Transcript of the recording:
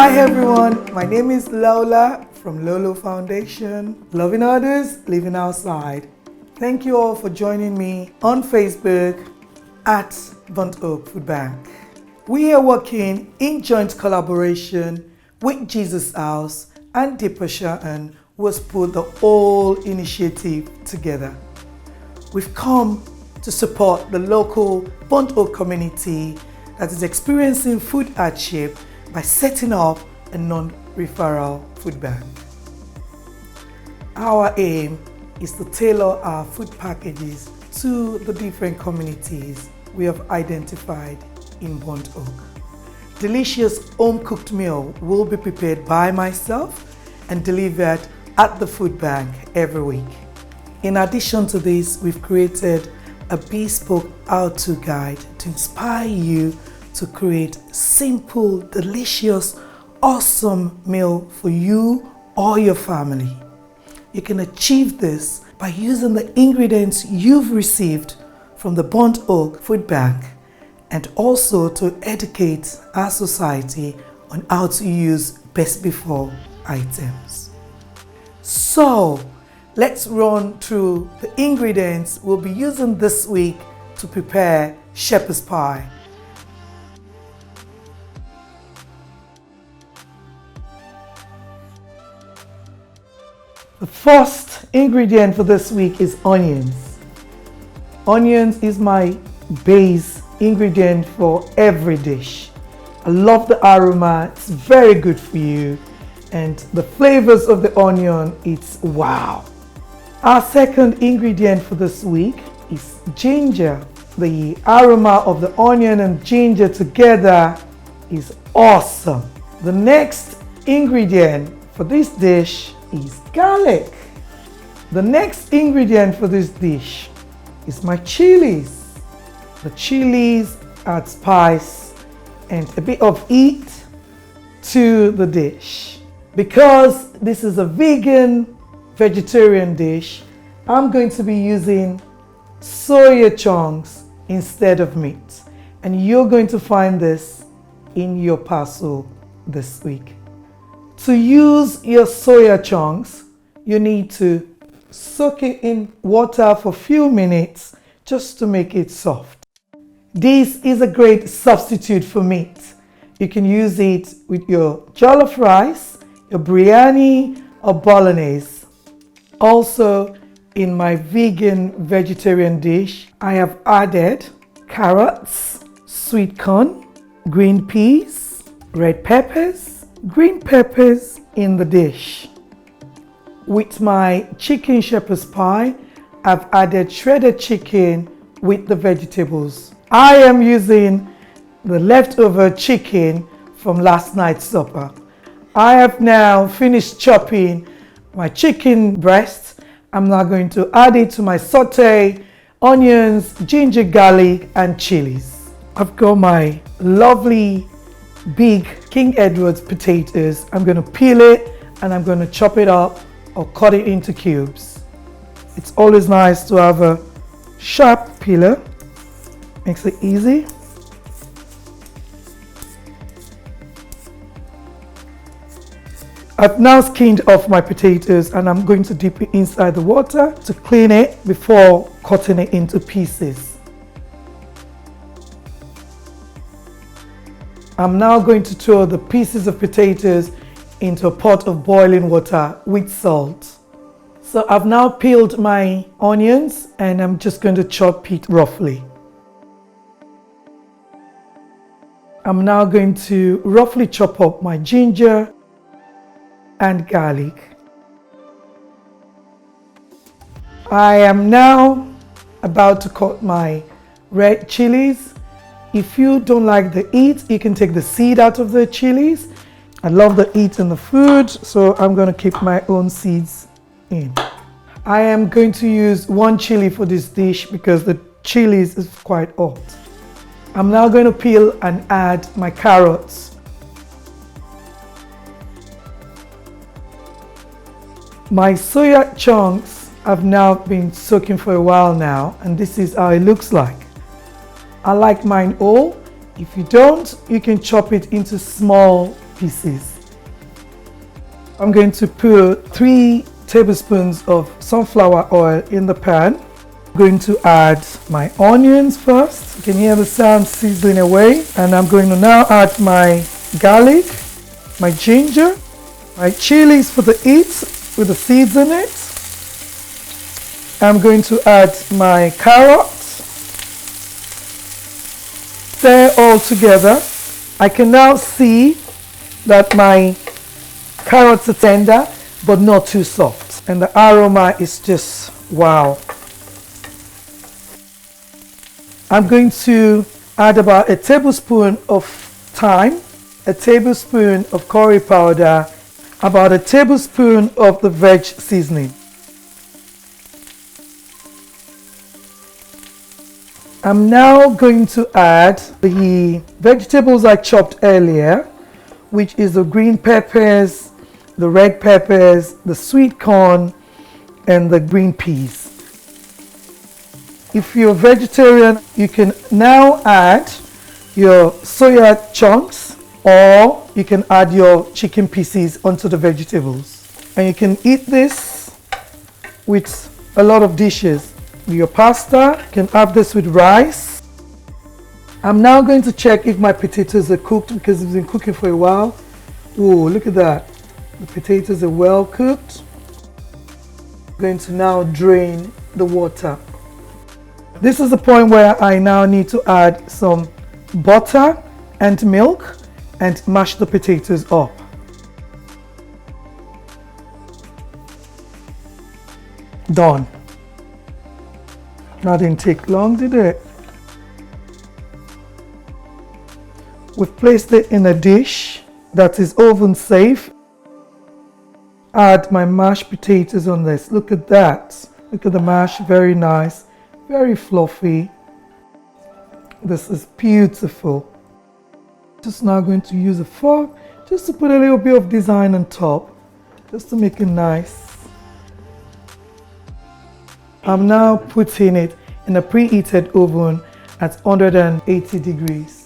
Hi everyone, my name is Lola from Lola Foundation, loving others, living outside. Thank you all for joining me on Facebook at burntoakfoodbank. We are working in joint collaboration with Jesus House and Deeper who has put the whole initiative together. We've come to support the local Burnt Oak community that is experiencing food hardship by setting up a non-referral food bank. Our aim is to tailor our food packages to the different communities we have identified in Burnt Oak. Delicious home-cooked meal will be prepared by myself and delivered at the food bank every week. In addition to this, we've created a bespoke how-to guide to inspire you to create simple, delicious, awesome meal for you or your family. You can achieve this by using the ingredients you've received from the Burnt Oak Food Bank and also to educate our society on how to use best before items. So, let's run through the ingredients we'll be using this week to prepare shepherd's pie. The first ingredient for this week is onions. Onions is my base ingredient for every dish. I love the aroma, it's very good for you, and the flavors of the onion, it's wow. Our second ingredient for this week is ginger. The aroma of the onion and ginger together is awesome. The next ingredient for this dish is garlic. The next ingredient for this dish is my chilies. The chilies add spice and a bit of heat to the dish. Because this is a vegetarian dish, I'm going to be using soya chunks instead of meat. And you're going to find this in your parcel this week. To use your soya chunks, you need to soak it in water for a few minutes just to make it soft. This is a great substitute for meat. You can use it with your jollof rice, your biryani or bolognese. Also, in my vegetarian dish, I have added carrots, sweet corn, green peas, red peppers, green peppers in the dish. With my chicken shepherd's pie, I've added shredded chicken with the vegetables. I am using the leftover chicken from last night's supper. I have now finished chopping my chicken breast. I'm now going to add it to my saute, onions, ginger, garlic, and chilies. I've got my lovely big King Edward's potatoes. I'm going to peel it and I'm going to chop it up or cut it into cubes. It's always nice to have a sharp peeler. Makes it easy. I've now skinned off my potatoes and I'm going to dip it inside the water to clean it before cutting it into pieces. I'm now going to throw the pieces of potatoes into a pot of boiling water with salt. So I've now peeled my onions and I'm just going to chop it roughly. I'm now going to roughly chop up my ginger and garlic. I am now about to cut my red chilies. If you don't like the heat, you can take the seed out of the chilies. I love the heat in the food, so I'm going to keep my own seeds in. I am going to use one chili for this dish because the chilies is quite hot. I'm now going to peel and add my carrots. My soya chunks have now been soaking for a while now, and this is how it looks like. I like mine whole. If you don't, you can chop it into small pieces. I'm going to put 3 tablespoons of sunflower oil in the pan. I'm going to add my onions first. You can hear the sound sizzling away. And I'm going to now add my garlic, my ginger, my chilies for the heat with the seeds in it. I'm going to add my carrots. Stir all together. I can now see that my carrots are tender but not too soft, and the aroma is just wow. I'm going to add about a tablespoon of thyme, a tablespoon of curry powder, about a tablespoon of the veg seasoning. I'm now going to add the vegetables I chopped earlier, which is the green peppers, the red peppers, the sweet corn, and the green peas. If you're vegetarian, you can now add your soya chunks, or you can add your chicken pieces onto the vegetables. And you can eat this with a lot of dishes. Your pasta, you can have this with rice. I'm now going to check if my potatoes are cooked because it's been cooking for a while. Oh, look at that. The potatoes are well cooked. I'm going to now drain the water. This is the point where I now need to add some butter and milk and mash the potatoes up. Done. That didn't take long, did it? We've placed it in a dish that is oven safe. Add my mashed potatoes on this. Look at that. Look at the mash, very nice, very fluffy. This is beautiful. Just now going to use a fork just to put a little bit of design on top, just to make it nice. I'm now putting it in a preheated oven at 180 degrees.